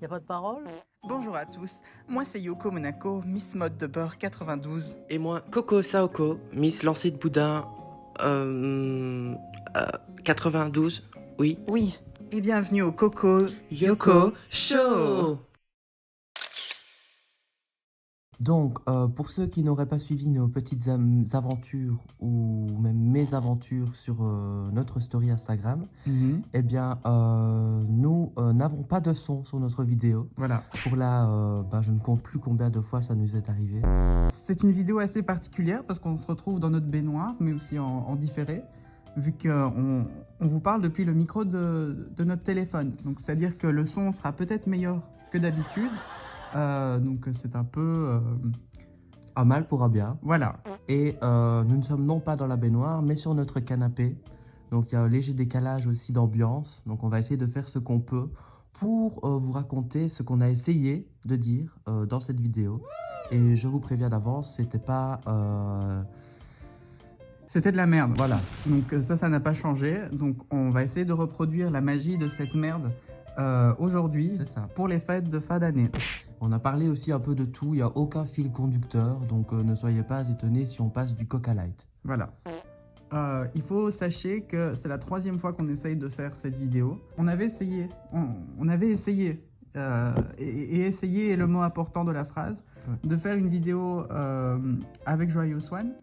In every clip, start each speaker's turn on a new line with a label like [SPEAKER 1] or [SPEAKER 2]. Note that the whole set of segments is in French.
[SPEAKER 1] Y a pas de parole?
[SPEAKER 2] Bonjour à tous, moi c'est Yoko Monaco, Miss Mode de Beurre 92.
[SPEAKER 3] Et moi, Coco Saoko, Miss Lancée de Boudin, euh, 92, oui.
[SPEAKER 2] Oui, et bienvenue au Coco Yoko Show.
[SPEAKER 4] Donc, pour ceux qui n'auraient pas suivi nos petites aventures ou même mes aventures sur notre story Instagram, eh bien, nous n'avons pas de son sur notre vidéo.
[SPEAKER 5] Voilà.
[SPEAKER 4] Pour la, je ne compte plus combien de fois ça nous est arrivé.
[SPEAKER 5] C'est une vidéo assez particulière parce qu'on se retrouve dans notre baignoire, mais aussi en différé, vu qu'on vous parle depuis le micro de notre téléphone. Donc, c'est-à-dire que le son sera peut-être meilleur que d'habitude. Donc, c'est un peu...
[SPEAKER 4] Un mal pour un bien.
[SPEAKER 5] Voilà.
[SPEAKER 4] Et nous ne sommes non pas dans la baignoire, mais sur notre canapé. Donc, il y a un léger décalage aussi d'ambiance. Donc, on va essayer de faire ce qu'on peut pour vous raconter ce qu'on a essayé de dire dans cette vidéo. Et je vous préviens d'avance, c'était pas...
[SPEAKER 5] C'était de la merde.
[SPEAKER 4] Voilà.
[SPEAKER 5] Donc, ça n'a pas changé. Donc, on va essayer de reproduire la magie de cette merde aujourd'hui
[SPEAKER 4] C'est ça.
[SPEAKER 5] pour les fêtes de fin d'année.
[SPEAKER 4] On a parlé aussi un peu de tout, il n'y a aucun fil conducteur, donc ne soyez pas étonnés si on passe du Coca Light.
[SPEAKER 5] Voilà. Il faut sachez que c'est la 3e fois qu'on essaye de faire cette vidéo. On avait essayé, et essayer est le mot important de la phrase,
[SPEAKER 4] Ouais.
[SPEAKER 5] de faire une vidéo avec Joyeux Swan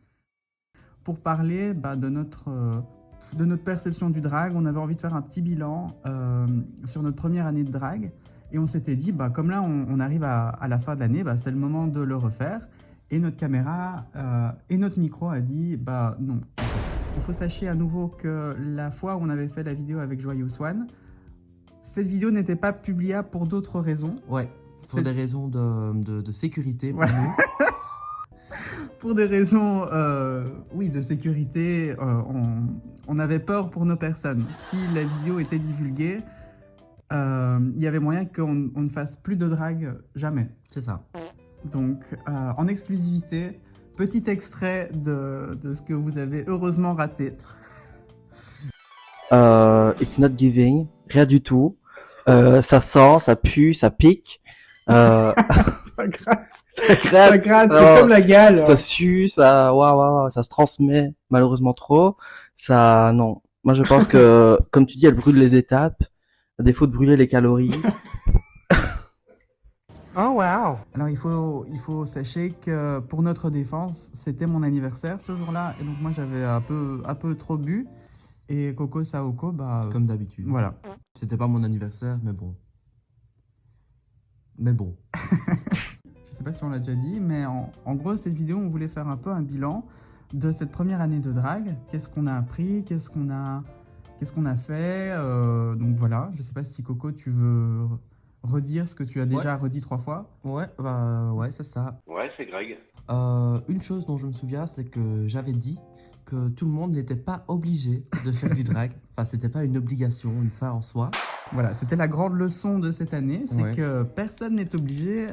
[SPEAKER 5] pour parler de notre perception du drag. On avait envie de faire un petit bilan sur notre première année de drag. Et on s'était dit, comme là on arrive à la fin de l'année, c'est le moment de le refaire. Et notre caméra et notre micro a dit, non. Il faut sachez à nouveau que la fois où on avait fait la vidéo avec Joyeux Swan, cette vidéo n'était pas publiable pour d'autres raisons.
[SPEAKER 4] Ouais, pour des raisons de sécurité pour
[SPEAKER 5] Voilà.
[SPEAKER 4] nous.
[SPEAKER 5] Pour des raisons, de sécurité, on avait peur pour nos personnes. Si la vidéo était divulguée, il y avait moyen qu'on ne fasse plus de drague jamais.
[SPEAKER 4] C'est ça.
[SPEAKER 5] Donc, en exclusivité, petit extrait de ce que vous avez heureusement raté.
[SPEAKER 6] It's not giving, rien du tout. Ça sent, ça pue, ça pique.
[SPEAKER 5] Ça gratte.
[SPEAKER 6] Ça gratte.
[SPEAKER 5] Ça gratte,
[SPEAKER 6] Oh,
[SPEAKER 5] c'est comme la gale.
[SPEAKER 6] Ça sue, ça se transmet malheureusement trop. Ça, non. Moi, je pense que, comme tu dis, elle brûle les étapes, à défaut de brûler les calories.
[SPEAKER 5] Oh wow. Alors il faut sachez que pour notre défense, c'était mon anniversaire ce jour-là et donc moi j'avais un peu trop bu et Coco Saoko
[SPEAKER 4] Comme d'habitude.
[SPEAKER 5] voilà.
[SPEAKER 4] C'était pas mon anniversaire, mais bon.
[SPEAKER 5] Je sais pas si on l'a déjà dit, mais en gros cette vidéo on voulait faire un peu un bilan de cette première année de drague. Qu'est-ce qu'on a appris, qu'est-ce qu'on a fait, donc voilà. Je sais pas si Coco tu veux redire ce que tu as déjà redit 3 fois.
[SPEAKER 4] Ouais, ouais, c'est ça.
[SPEAKER 7] Ouais, c'est Greg.
[SPEAKER 4] Une chose dont je me souviens, c'est que j'avais dit que tout le monde n'était pas obligé de faire du drag. Enfin, c'était pas une obligation, une fin en soi.
[SPEAKER 5] Voilà, c'était la grande leçon de cette année, c'est
[SPEAKER 4] Ouais.
[SPEAKER 5] que personne n'est obligé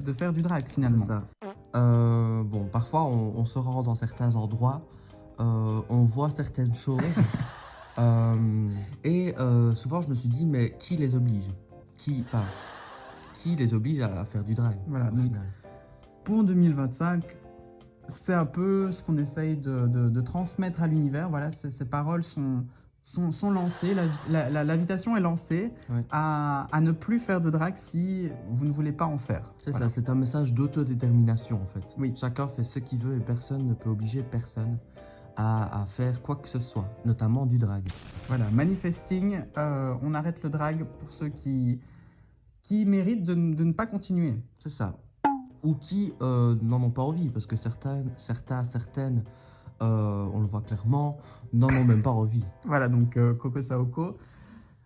[SPEAKER 5] de faire du drag finalement.
[SPEAKER 4] C'est ça. Bon, parfois on se rend dans certains endroits, on voit certaines choses, et souvent je me suis dit, mais qui les oblige? Qui les oblige à faire du drag
[SPEAKER 5] Voilà,
[SPEAKER 4] au
[SPEAKER 5] donc,
[SPEAKER 4] final.
[SPEAKER 5] pour 2025, c'est un peu ce qu'on essaye de transmettre à l'univers. Voilà, ces paroles sont lancées, l'invitation est lancée
[SPEAKER 4] Ouais.
[SPEAKER 5] à ne plus faire de drag si vous ne voulez pas en faire.
[SPEAKER 4] C'est
[SPEAKER 5] Voilà.
[SPEAKER 4] ça, c'est un message d'autodétermination en fait.
[SPEAKER 5] Oui.
[SPEAKER 4] Chacun fait ce qu'il veut et personne ne peut obliger personne à faire quoi que ce soit, notamment du drag.
[SPEAKER 5] Voilà, manifesting, on arrête le drag pour ceux qui méritent de ne pas continuer.
[SPEAKER 4] C'est ça. Ou qui n'en ont pas envie, parce que certaines, on le voit clairement, n'en ont même pas envie.
[SPEAKER 5] Voilà, donc Coco Saoko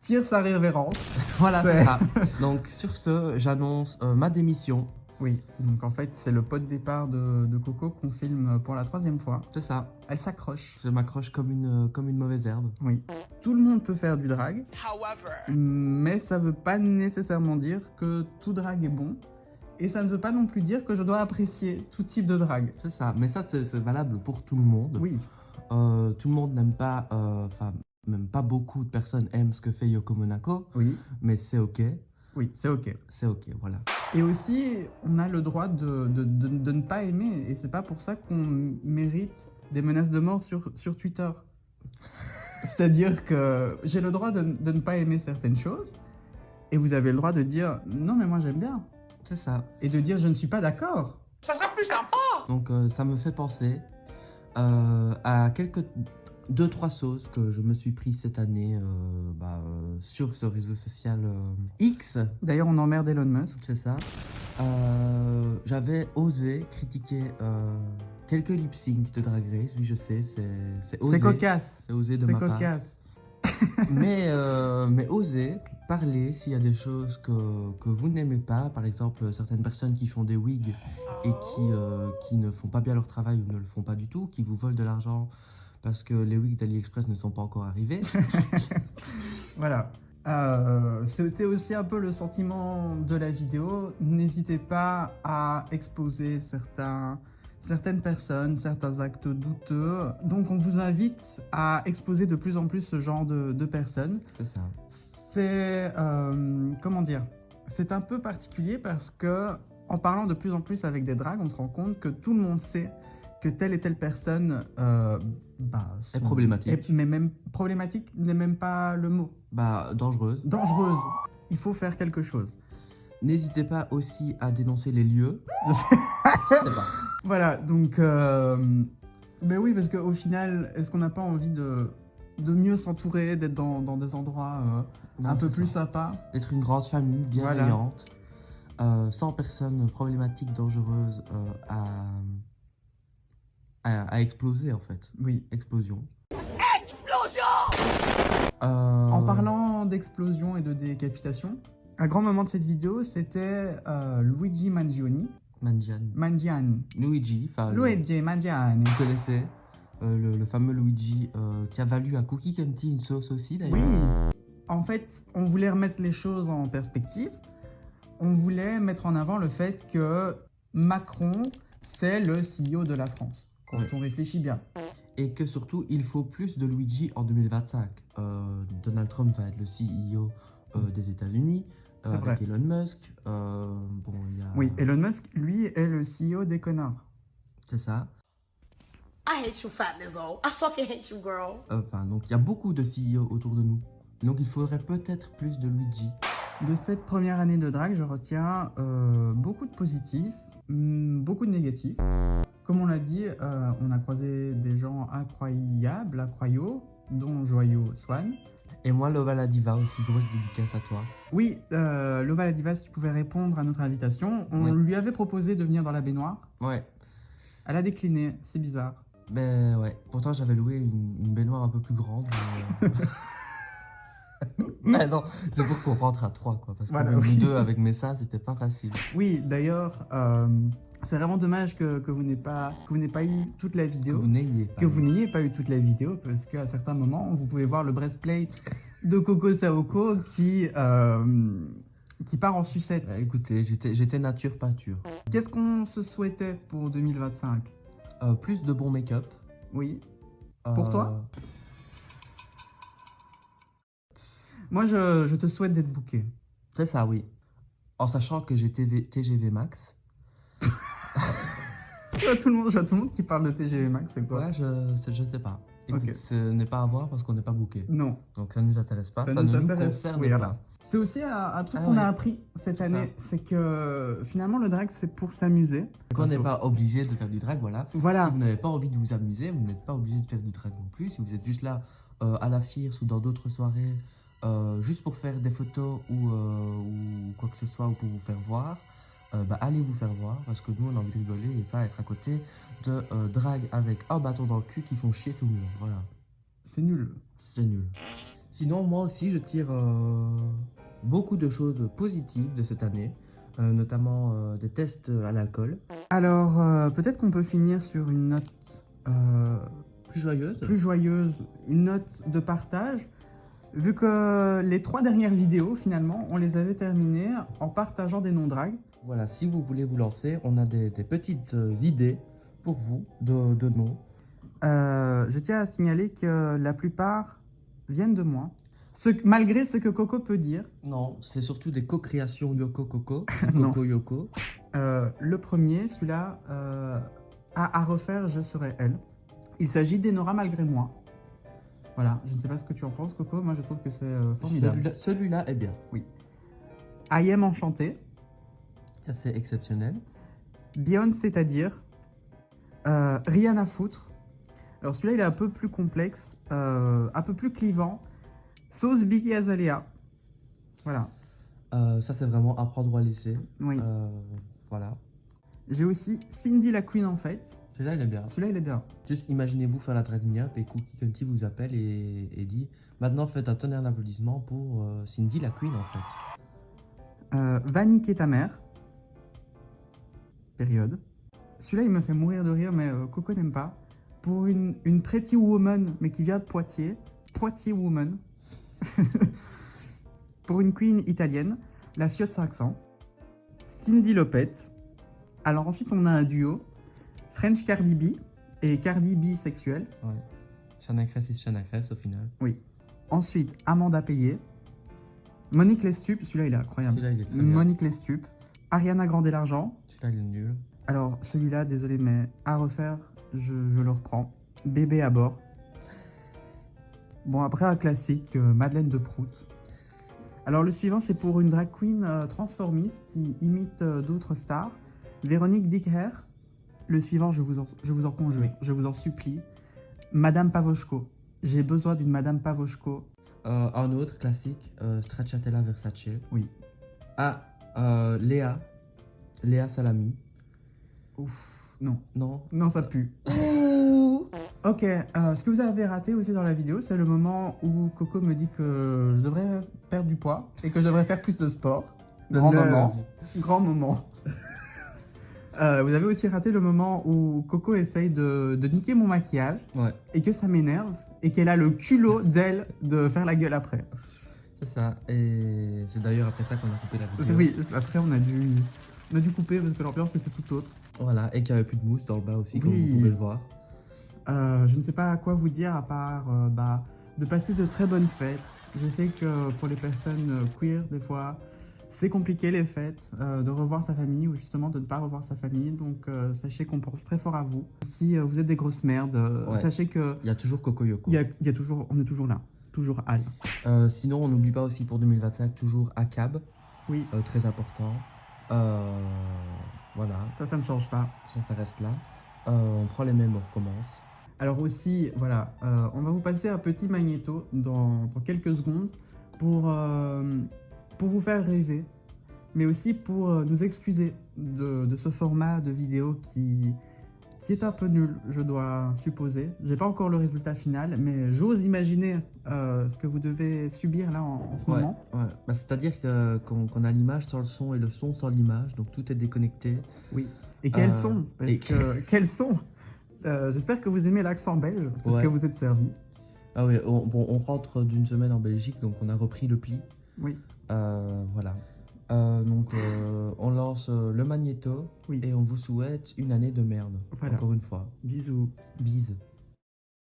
[SPEAKER 5] tire sa révérence.
[SPEAKER 4] Voilà,
[SPEAKER 5] C'est-
[SPEAKER 4] c'est ça. Donc sur ce, j'annonce ma démission.
[SPEAKER 5] Oui, donc en fait, c'est le pot de départ de Coco qu'on filme pour la 3e fois.
[SPEAKER 4] C'est ça.
[SPEAKER 5] Elle s'accroche.
[SPEAKER 4] Je m'accroche comme une mauvaise herbe.
[SPEAKER 5] Oui. Tout le monde peut faire du drag, mais ça veut pas nécessairement dire que tout drag est bon. Et ça ne veut pas non plus dire que je dois apprécier tout type de drag.
[SPEAKER 4] C'est ça. Mais ça, c'est valable pour tout le monde.
[SPEAKER 5] Oui,
[SPEAKER 4] Tout le monde n'aime pas, même pas beaucoup de personnes aiment ce que fait Yoko Monaco,
[SPEAKER 5] oui.
[SPEAKER 4] mais c'est ok.
[SPEAKER 5] Oui, c'est ok.
[SPEAKER 4] C'est ok, voilà.
[SPEAKER 5] Et aussi, on a le droit de ne pas aimer, et c'est pas pour ça qu'on mérite des menaces de mort sur Twitter. C'est-à-dire que j'ai le droit de ne pas aimer certaines choses, et vous avez le droit de dire non mais moi j'aime bien,
[SPEAKER 4] C'est ça.
[SPEAKER 5] et de dire je ne suis pas d'accord.
[SPEAKER 4] Donc ça me fait penser à deux, trois choses que je me suis pris cette année sur ce réseau social X,
[SPEAKER 5] D'ailleurs on emmerde Elon Musk.
[SPEAKER 4] c'est ça. J'avais osé critiquer quelques lip sync de Drag Race, oui je sais, c'est osé.
[SPEAKER 5] C'est cocasse.
[SPEAKER 4] C'est osé de
[SPEAKER 5] C'est
[SPEAKER 4] ma part.
[SPEAKER 5] cocasse.
[SPEAKER 4] Mais oser parler s'il y a des choses que vous n'aimez pas, par exemple certaines personnes qui font des wigs et qui ne font pas bien leur travail ou ne le font pas du tout, qui vous volent de l'argent parce que les wigs d'AliExpress ne sont pas encore arrivés.
[SPEAKER 5] Voilà. C'était aussi un peu le sentiment de la vidéo. N'hésitez pas à exposer certaines personnes, certains actes douteux. Donc on vous invite à exposer de plus en plus ce genre de personnes.
[SPEAKER 4] C'est ça.
[SPEAKER 5] C'est comment dire, c'est un peu particulier parce que en parlant de plus en plus avec des drags, on se rend compte que tout le monde sait que telle et telle personne
[SPEAKER 4] Est problématique.
[SPEAKER 5] mais même problématique n'est même pas le mot.
[SPEAKER 4] Dangereuse.
[SPEAKER 5] Dangereuse. Il faut faire quelque chose.
[SPEAKER 4] N'hésitez pas aussi à dénoncer les lieux. Je sais pas.
[SPEAKER 5] Voilà, donc ben oui, parce qu'au final, est-ce qu'on n'a pas envie de mieux s'entourer, d'être dans des endroits un peu
[SPEAKER 4] c'est
[SPEAKER 5] plus
[SPEAKER 4] ça.
[SPEAKER 5] sympas?
[SPEAKER 4] D'être une grande famille bienveillante, sans personnes problématiques, dangereuses à exploser en fait.
[SPEAKER 5] Oui.
[SPEAKER 4] Explosion.
[SPEAKER 5] En parlant d'explosion et de décapitation, un grand moment de cette vidéo, c'était Luigi Mangiani.
[SPEAKER 4] Luigi,
[SPEAKER 5] Luigi Mangiani.
[SPEAKER 4] vous connaissez le fameux Luigi qui a valu à Cookie Candy une sauce aussi d'ailleurs.
[SPEAKER 5] Oui. En fait, on voulait remettre les choses en perspective. On voulait mettre en avant le fait que Macron, c'est le CEO de la France. Quand
[SPEAKER 4] Ouais.
[SPEAKER 5] on réfléchit bien.
[SPEAKER 4] Et que surtout, il faut plus de Luigi en 2025. Donald Trump va être le CEO des États-Unis,
[SPEAKER 5] C'est
[SPEAKER 4] avec
[SPEAKER 5] vrai.
[SPEAKER 4] Elon Musk. Bon, il y a...
[SPEAKER 5] Oui, Elon Musk, lui, est le CEO des connards.
[SPEAKER 4] C'est ça.
[SPEAKER 1] I hate you, fat Lizzo. I fucking hate you, girl.
[SPEAKER 4] Donc il y a beaucoup de CEO autour de nous. Donc il faudrait peut-être plus de Luigi.
[SPEAKER 5] De cette première année de drague, je retiens beaucoup de positifs, beaucoup de négatifs. Comme on l'a dit, on a croisé des gens incroyables, dont Joyeux Swan.
[SPEAKER 4] Et moi, Lova la Diva aussi, grosse dédicace à toi.
[SPEAKER 5] Oui, Lova la Diva, si tu pouvais répondre à notre invitation, on
[SPEAKER 4] Oui.
[SPEAKER 5] lui avait proposé de venir dans la baignoire.
[SPEAKER 4] Ouais.
[SPEAKER 5] Elle a décliné, c'est bizarre.
[SPEAKER 4] Ben ouais. Pourtant, j'avais loué une baignoire un peu plus grande. Mais non, c'est pour qu'on rentre à 3, quoi. Parce que
[SPEAKER 5] Voilà,
[SPEAKER 4] même
[SPEAKER 5] oui.
[SPEAKER 4] 2 avec mes seins, c'était pas facile.
[SPEAKER 5] Oui, d'ailleurs, c'est vraiment dommage que vous n'ayez pas eu toute la
[SPEAKER 4] Que
[SPEAKER 5] vidéo.
[SPEAKER 4] vous n'ayez pas.
[SPEAKER 5] Que vous n'ayez pas eu toute la vidéo, parce qu'à certains moments, vous pouvez voir le breastplate de Coco Saoko qui part en sucette.
[SPEAKER 4] Écoutez, j'étais nature pâture.
[SPEAKER 5] Qu'est-ce qu'on se souhaitait pour 2025?
[SPEAKER 4] Plus de bon make-up.
[SPEAKER 5] Oui. Pour toi? Moi, je te souhaite d'être booké.
[SPEAKER 4] C'est ça, oui. En sachant que j'ai TGV Max.
[SPEAKER 5] Je vois tout le monde qui parle de TGV Max, c'est quoi?
[SPEAKER 4] Ouais, je sais pas. Écoute,
[SPEAKER 5] Ok.
[SPEAKER 4] ce n'est pas à voir parce qu'on n'est pas booké.
[SPEAKER 5] Non.
[SPEAKER 4] Donc ça ne nous intéresse pas,
[SPEAKER 5] Ça
[SPEAKER 4] ça
[SPEAKER 5] nous
[SPEAKER 4] ne nous
[SPEAKER 5] intéresse.
[SPEAKER 4] concerne
[SPEAKER 5] Oui,
[SPEAKER 4] pas.
[SPEAKER 5] voilà. C'est aussi un truc
[SPEAKER 4] Ah
[SPEAKER 5] qu'on a
[SPEAKER 4] oui.
[SPEAKER 5] appris cette
[SPEAKER 4] C'est
[SPEAKER 5] année, c'est que finalement le drag c'est pour s'amuser.
[SPEAKER 4] Qu'on n'est pas obligé de faire du drag, voilà.
[SPEAKER 5] Voilà.
[SPEAKER 4] Si vous n'avez pas envie de vous amuser, vous n'êtes pas obligé de faire du drag non plus. Si vous êtes juste là à la FIRS ou dans d'autres soirées, juste pour faire des photos ou quoi que ce soit, ou pour vous faire voir, allez vous faire voir, parce que nous on a envie de rigoler et pas être à côté de drag avec un bâton dans le cul qui font chier tout le monde, voilà.
[SPEAKER 5] C'est nul.
[SPEAKER 4] C'est nul. Sinon, moi aussi, je tire beaucoup de choses positives de cette année, notamment des tests à l'alcool.
[SPEAKER 5] Alors peut-être qu'on peut finir sur une note
[SPEAKER 4] Plus joyeuse.
[SPEAKER 5] plus joyeuse, une note de partage. Vu que les 3 dernières vidéos, finalement, on les avait terminées en partageant des non-drags.
[SPEAKER 4] Voilà, si vous voulez vous lancer, on a des petites idées pour vous de noms.
[SPEAKER 5] Je tiens à signaler que la plupart viennent de moi. Malgré ce que Coco peut dire.
[SPEAKER 4] Non, c'est surtout des co-créations Yoko Coco,
[SPEAKER 5] Non.
[SPEAKER 4] Coco Yoko.
[SPEAKER 5] Le premier, celui-là, à refaire, je serai elle. Il s'agit d'Enora malgré moi. Voilà, je ne sais pas ce que tu en penses, Coco. Moi, je trouve que c'est formidable.
[SPEAKER 4] Celui-là est bien.
[SPEAKER 5] I am enchanté.
[SPEAKER 4] Ça, c'est exceptionnel.
[SPEAKER 5] Beyond, c'est-à-dire rien à foutre. Alors celui-là, il est un peu plus complexe, un peu plus clivant. Sauce Biggie Azalea. Voilà.
[SPEAKER 4] Ça, c'est vraiment apprendre ou à laisser.
[SPEAKER 5] Oui.
[SPEAKER 4] Voilà.
[SPEAKER 5] J'ai aussi Cindy la Queen en fait.
[SPEAKER 4] Celui-là, il est bien.
[SPEAKER 5] Celui-là, il est bien.
[SPEAKER 4] Juste imaginez-vous faire la drag me up et Cookie Conti vous appelle et dit maintenant faites un tonnerre d'applaudissements pour Cindy la Queen en fait.
[SPEAKER 5] Va niquer ta mère. Période. Celui-là, il me fait mourir de rire, mais Coco n'aime pas. Pour une pretty woman, mais qui vient de Poitiers. Poitiers woman. Pour une queen italienne, la Fiotte 500. Cindy Lopez. Alors ensuite, on a un duo. French Cardi B et Cardi B sexuel.
[SPEAKER 4] Ouais. Shana Cress et Shana Cress au final.
[SPEAKER 5] Oui. Ensuite, Amanda Payet. Monique Lestup. Celui-là, il est incroyable.
[SPEAKER 4] Celui-là, il est très bien.
[SPEAKER 5] Monique Lestup. Ariana Grande l'argent.
[SPEAKER 4] Celui-là, il est nul.
[SPEAKER 5] Alors, celui-là, désolé, mais à refaire, je le reprends. Bébé à bord. Bon, après, un classique, Madeleine de Prout. Alors, le suivant, c'est pour une drag queen transformiste qui imite d'autres stars. Véronique Dicker. Le suivant, je vous en conjure,
[SPEAKER 4] Oui.
[SPEAKER 5] je vous en supplie. Madame Pavoshko. J'ai besoin d'une Madame Pavoshko.
[SPEAKER 4] Un autre classique, Stracciatella Versace.
[SPEAKER 5] Oui.
[SPEAKER 4] Ah, Léa. Léa Salami.
[SPEAKER 5] Ouf, non.
[SPEAKER 4] Non.
[SPEAKER 5] Non, ça pue. Ok, ce que vous avez raté aussi dans la vidéo, c'est le moment où Coco me dit que je devrais perdre du poids et que je devrais faire plus de sport. Grand moment. Grand moment. Vous avez aussi raté le moment où Coco essaye de niquer mon maquillage
[SPEAKER 4] Ouais,
[SPEAKER 5] et que ça m'énerve et qu'elle a le culot d'elle de faire la gueule après.
[SPEAKER 4] c'est ça. Et c'est d'ailleurs après ça qu'on a coupé la vidéo.
[SPEAKER 5] Oui, après on a dû couper parce que l'ambiance était tout autre.
[SPEAKER 4] Voilà, et qu'il n'y avait plus de mousse dans le bas aussi, comme
[SPEAKER 5] Oui.
[SPEAKER 4] vous pouvez le voir.
[SPEAKER 5] Je ne sais pas quoi vous dire à part de passer de très bonnes fêtes. Je sais que pour les personnes queer, des fois, c'est compliqué les fêtes, de revoir sa famille ou justement de ne pas revoir sa famille. Donc sachez qu'on pense très fort à vous. Si vous êtes des grosses merdes,
[SPEAKER 4] Ouais.
[SPEAKER 5] sachez que
[SPEAKER 4] Il y a toujours Coco Yoko.
[SPEAKER 5] il y a toujours, on est toujours là, toujours Al.
[SPEAKER 4] Sinon, on n'oublie pas aussi pour 2025, toujours ACAB,
[SPEAKER 5] Oui,
[SPEAKER 4] très important. Voilà,
[SPEAKER 5] ça ne change pas.
[SPEAKER 4] ça reste là. On prend les mêmes, on recommence.
[SPEAKER 5] Alors aussi, voilà, on va vous passer un petit magnéto dans quelques secondes pour vous faire rêver, mais aussi pour nous excuser de ce format de vidéo qui est un peu nul, je dois supposer. J'ai pas encore le résultat final, mais j'ose imaginer ce que vous devez subir là en ce moment.
[SPEAKER 4] Ouais. Bah, c'est-à-dire qu'on a l'image sans le son et le son sans l'image, donc tout est déconnecté.
[SPEAKER 5] Oui. Et quels
[SPEAKER 4] Euh,
[SPEAKER 5] sont parce
[SPEAKER 4] et-
[SPEAKER 5] que, quels sont J'espère que vous aimez l'accent belge, parce
[SPEAKER 4] Ouais.
[SPEAKER 5] que vous êtes servi.
[SPEAKER 4] Ah oui, on rentre d'une semaine en Belgique, donc on a repris le pli.
[SPEAKER 5] Oui.
[SPEAKER 4] Voilà. Donc on lance le magnéto
[SPEAKER 5] Oui.
[SPEAKER 4] et on vous souhaite une année de merde.
[SPEAKER 5] Voilà.
[SPEAKER 4] Encore une fois.
[SPEAKER 5] Bisous.
[SPEAKER 4] Bise.